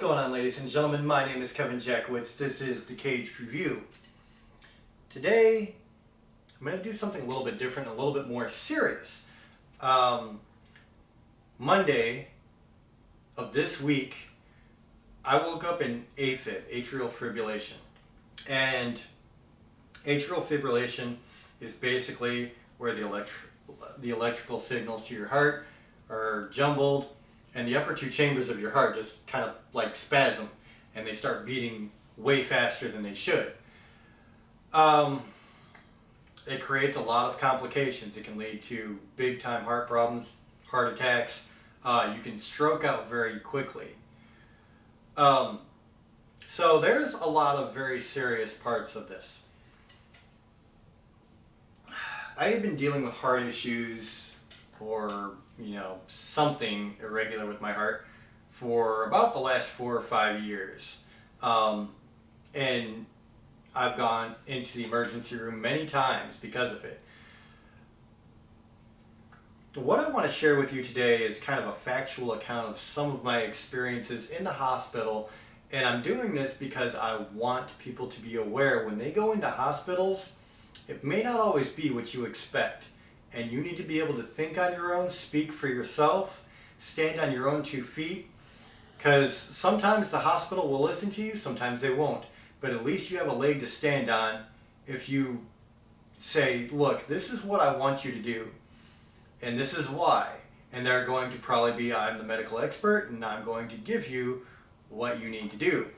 going on, ladies and gentlemen? My name is Kevin Jackowitz. This is the Kaged Review. Today, I'm going to do something a little bit different, a little bit more serious. Monday of this week, I woke up in AFib, atrial fibrillation. And atrial fibrillation is basically where the electrical signals to your heart are jumbled, and the upper two chambers of your heart just kind of like spasm, and they start beating way faster than they should. It creates a lot of complications. It can lead to big time heart problems, heart attacks. You can stroke out very quickly. So there's a lot of very serious parts of this. I have been dealing with heart issues or something irregular with my heart for about the last 4 or 5 years. And I've gone into the emergency room many times because of it. What I want to share with you today is kind of a factual account of some of my experiences in the hospital, and I'm doing this because I want people to be aware when they go into hospitals, it may not always be what you expect. And you need to be able to think on your own, speak for yourself, stand on your own 2 feet. Because sometimes the hospital will listen to you, sometimes they won't. But at least you have a leg to stand on if you say, look, this is what I want you to do. And this is why. And they're going to probably be, I'm the medical expert and I'm going to give you what you need to do.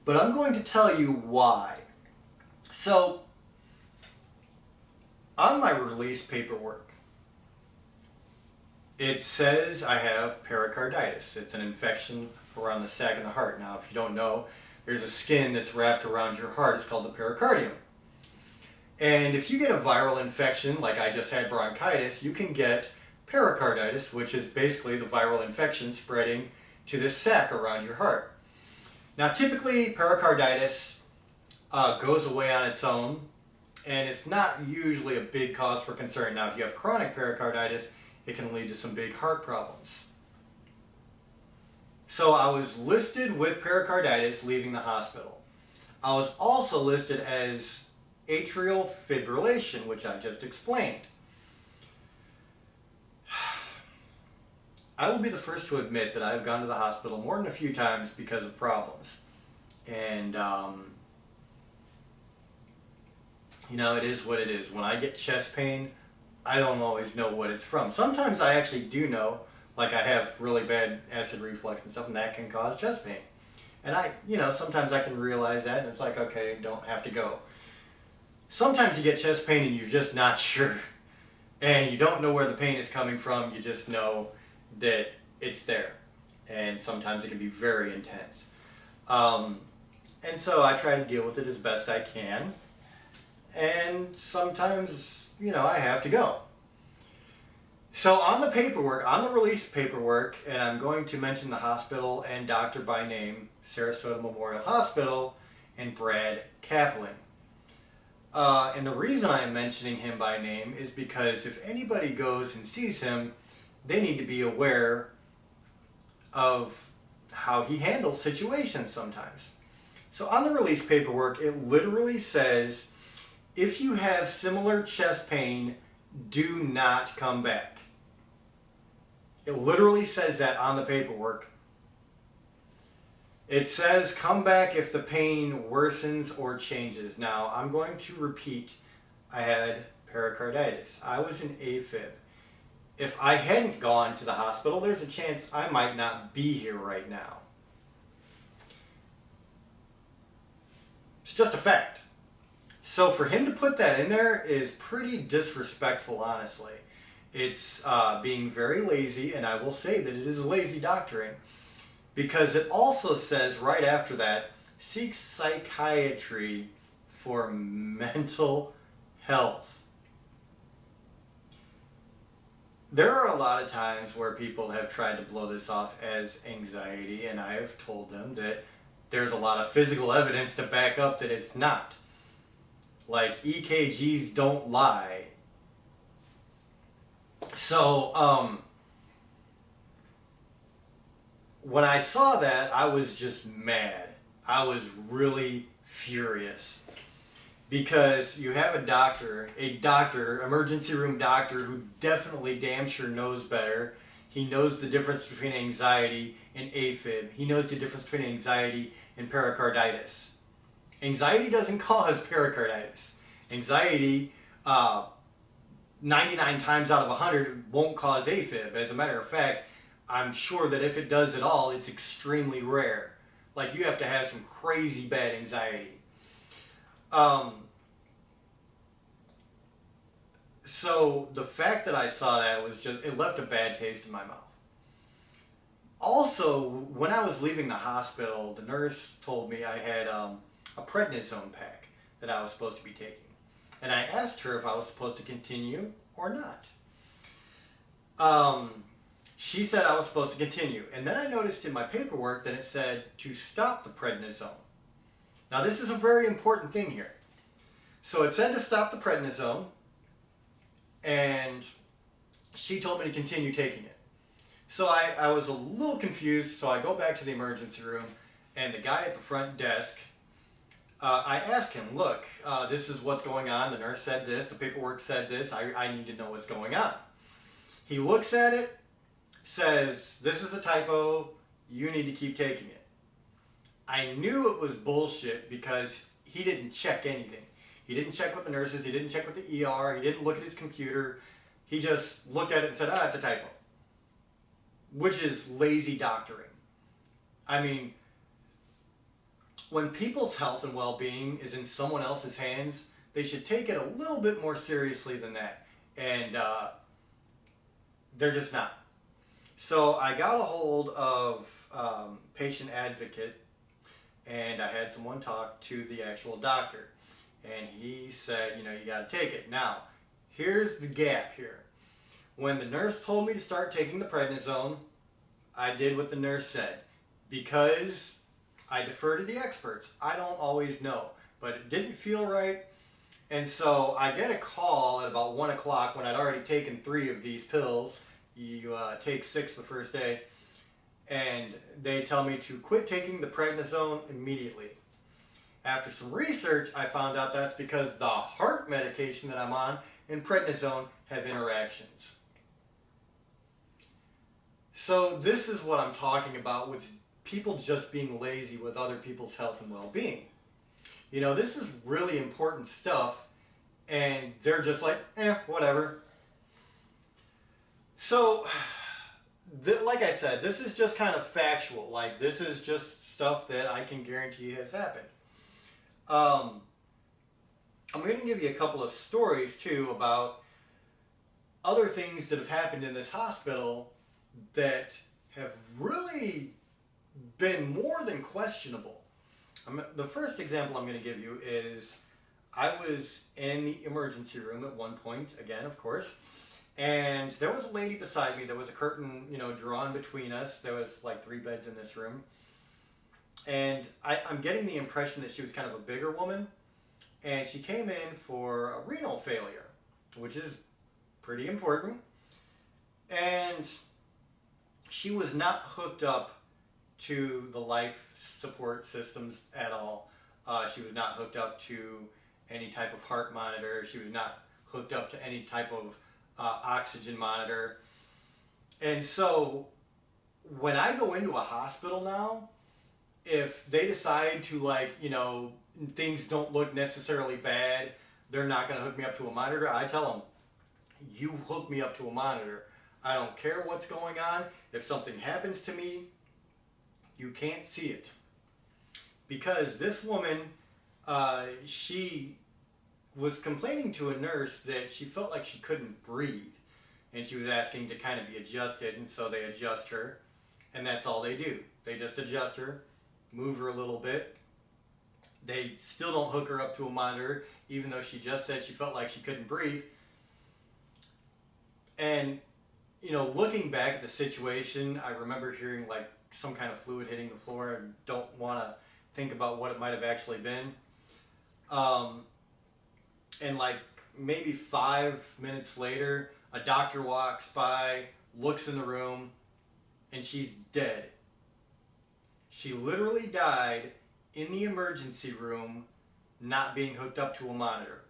But I'm going to tell you why. So, on my release paperwork, it says I have pericarditis. It's an infection around the sac of the heart. Now, if you don't know, there's a skin that's wrapped around your heart. It's called the pericardium. And if you get a viral infection, like I just had bronchitis, you can get pericarditis, which is basically the viral infection spreading to this sac around your heart. Now, typically, pericarditis goes away on its own, and it's not usually a big cause for concern. Now, if you have chronic pericarditis, it can lead to some big heart problems. So I was listed with pericarditis leaving the hospital. I was also listed as atrial fibrillation, which I just explained. I will be the first to admit that I've gone to the hospital more than a few times because of problems. And it is what it is. When I get chest pain, I don't always know what it's from. Sometimes I actually do know, like I have really bad acid reflux and stuff, and that can cause chest pain. And sometimes I can realize that, and it's like, okay, don't have to go. Sometimes you get chest pain and you're just not sure. And you don't know where the pain is coming from, you just know that it's there. And sometimes it can be very intense. And so I try to deal with it as best I can. And sometimes, I have to go. So on the paperwork, on the release paperwork, and I'm going to mention the hospital and doctor by name, Sarasota Memorial Hospital, and Brad Kaplan. And the reason I'm mentioning him by name is because if anybody goes and sees him, they need to be aware of how he handles situations sometimes. So on the release paperwork, it literally says, if you have similar chest pain, do not come back. It literally says that on the paperwork. It says come back if the pain worsens or changes. Now, I'm going to repeat, I had pericarditis. I was in AFib. If I hadn't gone to the hospital, there's a chance I might not be here right now. It's just a fact. So for him to put that in there is pretty disrespectful, honestly. It's being very lazy, and I will say that it is lazy doctoring, because it also says right after that, seek psychiatry for mental health. There are a lot of times where people have tried to blow this off as anxiety, and I have told them that there's a lot of physical evidence to back up that it's not. Like, EKGs don't lie. So, when I saw that, I was just mad. I was really furious because you have a doctor, emergency room doctor, who definitely damn sure knows better. He knows the difference between anxiety and AFib. He knows the difference between anxiety and pericarditis. Anxiety doesn't cause pericarditis. Anxiety, 99 times out of 100, won't cause AFib. As a matter of fact, I'm sure that if it does at all, it's extremely rare. Like, you have to have some crazy bad anxiety. So the fact that I saw that was just, it left a bad taste in my mouth. Also, when I was leaving the hospital, the nurse told me I had a prednisone pack that I was supposed to be taking. And I asked her if I was supposed to continue or not. She said I was supposed to continue. And then I noticed in my paperwork that it said to stop the prednisone. Now, this is a very important thing here. So it said to stop the prednisone, and she told me to continue taking it. So I was a little confused, so I go back to the emergency room, and the guy at the front desk, I ask him, look, this is what's going on. The nurse said this, the paperwork said this, I need to know what's going on. He looks at it, says, this is a typo, you need to keep taking it. I knew it was bullshit because he didn't check anything. He didn't check with the nurses, he didn't check with the ER, he didn't look at his computer. He just looked at it and said, it's a typo. Which is lazy doctoring. I mean, when people's health and well-being is in someone else's hands, they should take it a little bit more seriously than that. And they're just not. So I got a hold of patient advocate, and I had someone talk to the actual doctor. And he said, you got to take it. Now, here's the gap here. When the nurse told me to start taking the prednisone, I did what the nurse said. Because I defer to the experts. I don't always know. But it didn't feel right. And so I get a call at about 1 o'clock when I'd already taken 3 of these pills. You take 6 the first day. And they tell me to quit taking the prednisone immediately. After some research, I found out that's because the heart medication that I'm on and prednisone have interactions. So this is what I'm talking about with people just being lazy with other people's health and well-being. This is really important stuff, and they're just like, whatever. So, like I said, this is just kind of factual. Like, this is just stuff that I can guarantee has happened. I'm going to give you a couple of stories, too, about other things that have happened in this hospital that have really been more than questionable. The first example I'm going to give you is I was in the emergency room at one point, again, of course, and there was a lady beside me. There was a curtain, drawn between us. There was like 3 beds in this room. And I'm getting the impression that she was kind of a bigger woman. And she came in for a renal failure, which is pretty important. And she was not hooked up to the life support systems at all. She was not hooked up to any type of heart monitor. She was not hooked up to any type of oxygen monitor. And so when I go into a hospital now, if they decide to things don't look necessarily bad, they're not going to hook me up to a monitor, I tell them, you hook me up to a monitor. I don't care what's going on. If something happens to me, you can't see it. Because this woman, she was complaining to a nurse that she felt like she couldn't breathe. And she was asking to kind of be adjusted, and so they adjust her. And that's all they do. They just adjust her, move her a little bit. They still don't hook her up to a monitor, even though she just said she felt like she couldn't breathe. And, looking back at the situation, I remember hearing some kind of fluid hitting the floor, and don't want to think about what it might have actually been. And maybe 5 minutes later, a doctor walks by, looks in the room, and she's dead. She literally died in the emergency room, not being hooked up to a monitor.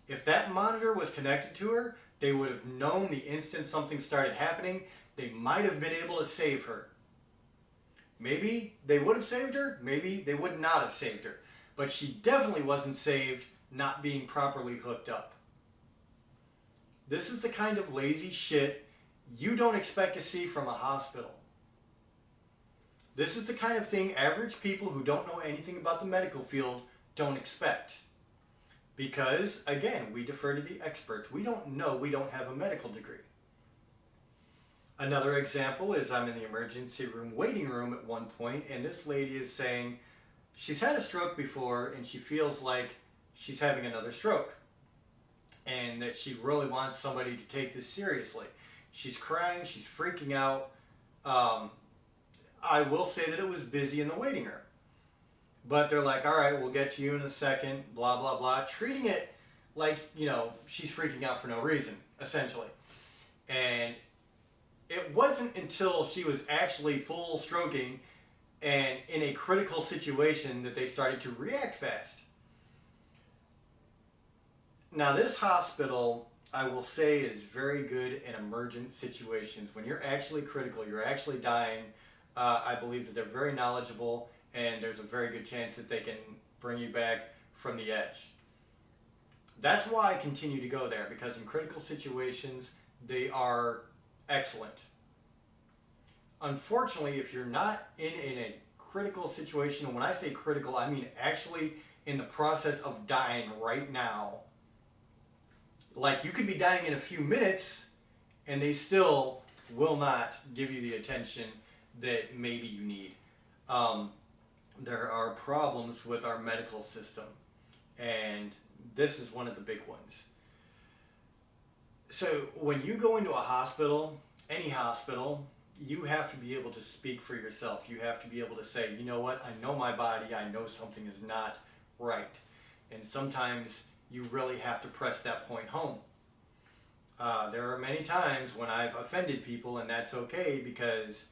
If that monitor was connected to her, they would have known the instant something started happening. They might have been able to save her. Maybe they would have saved her, maybe they would not have saved her. But she definitely wasn't saved not being properly hooked up. This is the kind of lazy shit you don't expect to see from a hospital. This is the kind of thing average people who don't know anything about the medical field don't expect. Because, again, we defer to the experts. We don't know, we don't have a medical degree. Another example is I'm in the emergency room waiting room at one point, and this lady is saying she's had a stroke before and she feels like she's having another stroke. And that she really wants somebody to take this seriously. She's crying, she's freaking out. I will say that it was busy in the waiting room. But they're like, all right, we'll get to you in a second, blah, blah, blah. Treating it like, she's freaking out for no reason, essentially. And it wasn't until she was actually full stroking and in a critical situation that they started to react fast. Now, this hospital, I will say, is very good in emergent situations. When you're actually critical, you're actually dying, I believe that they're very knowledgeable, and there's a very good chance that they can bring you back from the edge. That's why I continue to go there, because in critical situations, they are excellent. Unfortunately, if you're not in a critical situation, and when I say critical, I mean actually in the process of dying right now, like you could be dying in a few minutes, and they still will not give you the attention that maybe you need. There are problems with our medical system, and this is one of the big ones. So when you go into a hospital, any hospital, you have to be able to speak for yourself. You have to be able to say, you know what, I know my body, I know something is not right. And sometimes you really have to press that point home. There are many times when I've offended people, and that's okay, because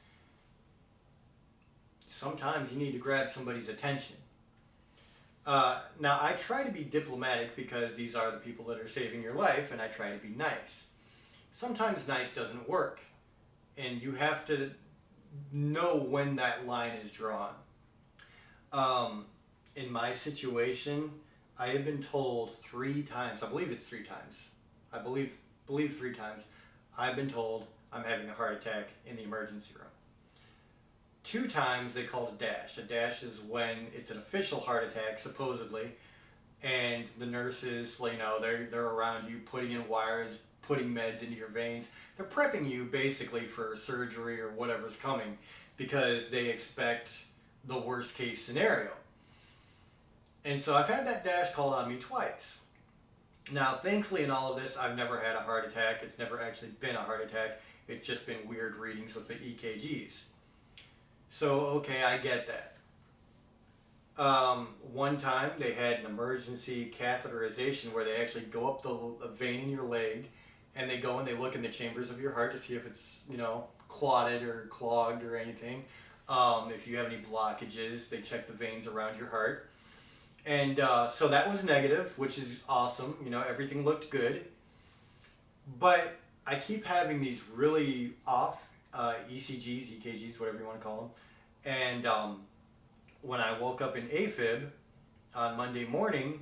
sometimes you need to grab somebody's attention. Now, I try to be diplomatic because these are the people that are saving your life, and I try to be nice. Sometimes nice doesn't work, and you have to know when that line is drawn. In my situation, I have been told 3 times, I believe it's 3 times, I believe 3 times, I've been told I'm having a heart attack in the emergency room. 2 times they called a dash. A dash is when it's an official heart attack, supposedly, and the nurses, they're around you, putting in wires, putting meds into your veins. They're prepping you basically for surgery or whatever's coming, because they expect the worst case scenario. And so I've had that dash called on me twice. Now, thankfully in all of this, I've never had a heart attack. It's never actually been a heart attack. It's just been weird readings with the EKGs. So, okay, I get that. One time they had an emergency catheterization where they actually go up the vein in your leg, and they go and they look in the chambers of your heart to see if it's, clotted or clogged or anything. If you have any blockages, they check the veins around your heart. And so that was negative, which is awesome. Everything looked good. But I keep having these really off ECGs, EKGs, whatever you want to call them. And when I woke up in AFib on Monday morning,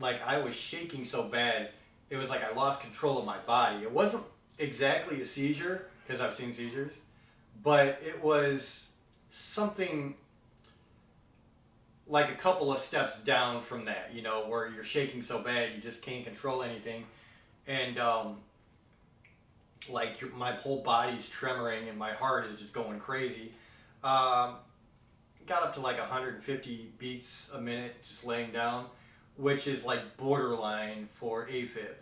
I was shaking so bad, it was like I lost control of my body. It wasn't exactly a seizure, because I've seen seizures, but it was something like a couple of steps down from that, where you're shaking so bad you just can't control anything. And my whole body's tremoring and my heart is just going crazy. Got up to 150 beats a minute just laying down, which is borderline for AFib.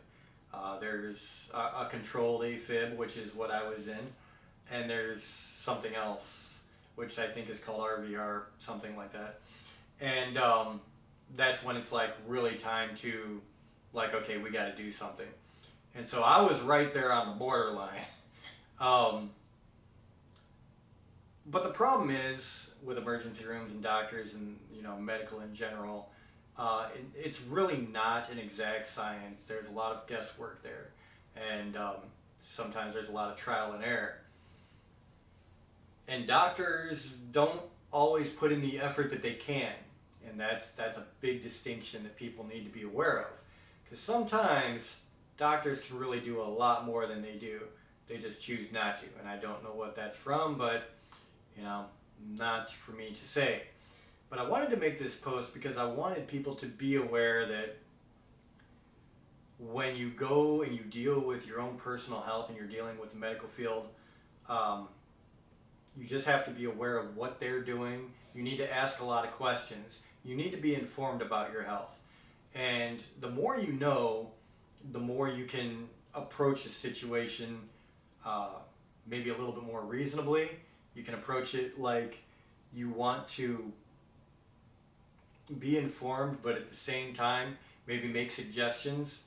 There's a controlled AFib, which is what I was in, and there's something else, which I think is called RVR, something like that. And that's when it's really time to okay, we got to do something. And so I was right there on the borderline. But the problem is with emergency rooms and doctors and medical in general, it's really not an exact science. There's a lot of guesswork there, and sometimes there's a lot of trial and error. And doctors don't always put in the effort that they can, and that's a big distinction that people need to be aware of. Because sometimes doctors can really do a lot more than they do. They just choose not to, and I don't know what that's from, but not for me to say. But I wanted to make this post because I wanted people to be aware that when you go and you deal with your own personal health and you're dealing with the medical field, you just have to be aware of what they're doing. You need to ask a lot of questions. You need to be informed about your health. And the more you know, the more you can approach a situation maybe a little bit more reasonably. You can approach it like you want to be informed, but at the same time, maybe make suggestions.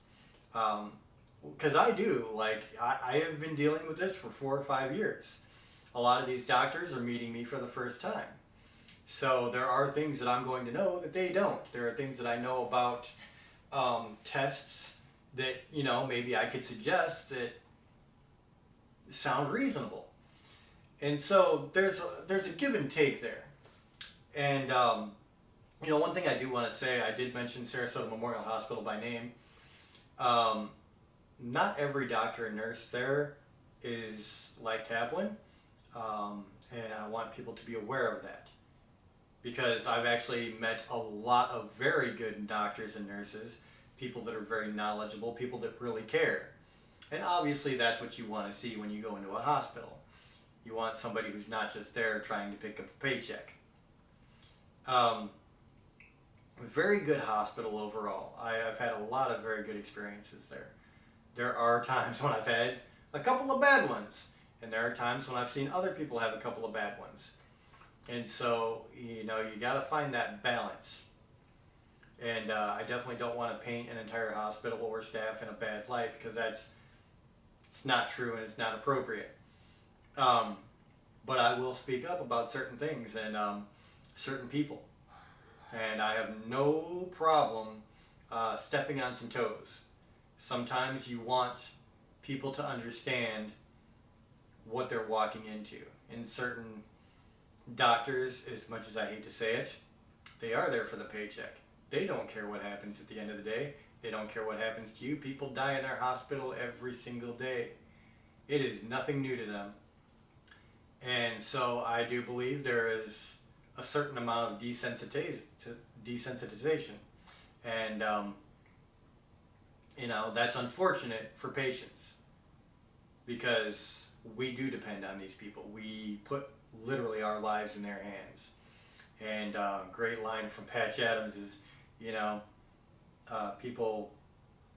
Because I do. I have been dealing with this for 4 or 5 years. A lot of these doctors are meeting me for the first time. So there are things that I'm going to know that they don't. There are things that I know about tests that, maybe I could suggest that sound reasonable. And so there's a give and take there. And, one thing I do want to say, I did mention Sarasota Memorial Hospital by name. Not every doctor and nurse there is like Kaplan. And I want people to be aware of that. Because I've actually met a lot of very good doctors and nurses, people that are very knowledgeable, people that really care. And obviously that's what you want to see when you go into a hospital. You want somebody who's not just there trying to pick up a paycheck. Very good hospital overall. I've had a lot of very good experiences there. There are times when I've had a couple of bad ones. And there are times when I've seen other people have a couple of bad ones. And so, you got to find that balance. And I definitely don't want to paint an entire hospital or staff in a bad light, because it's not true and it's not appropriate. But I will speak up about certain things and certain people. And I have no problem stepping on some toes. Sometimes you want people to understand what they're walking into. And certain doctors, as much as I hate to say it, they are there for the paycheck. They don't care what happens at the end of the day. They don't care what happens to you. People die in their hospital every single day. It is nothing new to them. And so I do believe there is a certain amount of desensitization. And, that's unfortunate for patients, because we do depend on these people. We put literally our lives in their hands. And great line from Patch Adams is, people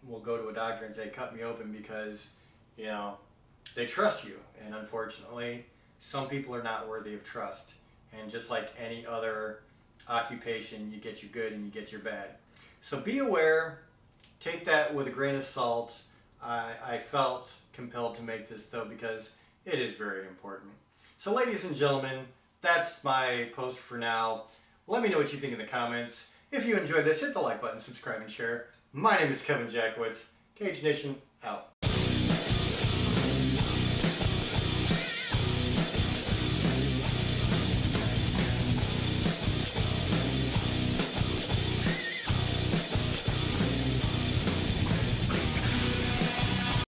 will go to a doctor and say, cut me open, because, they trust you. And unfortunately, some people are not worthy of trust. And just like any other occupation, you get your good and you get your bad. So be aware. Take that with a grain of salt. I felt compelled to make this, though, because it is very important. So ladies and gentlemen, that's my post for now. Let me know what you think in the comments. If you enjoyed this, hit the like button, subscribe, and share. My name is Kevin Jackowitz. Kaged Nation, out.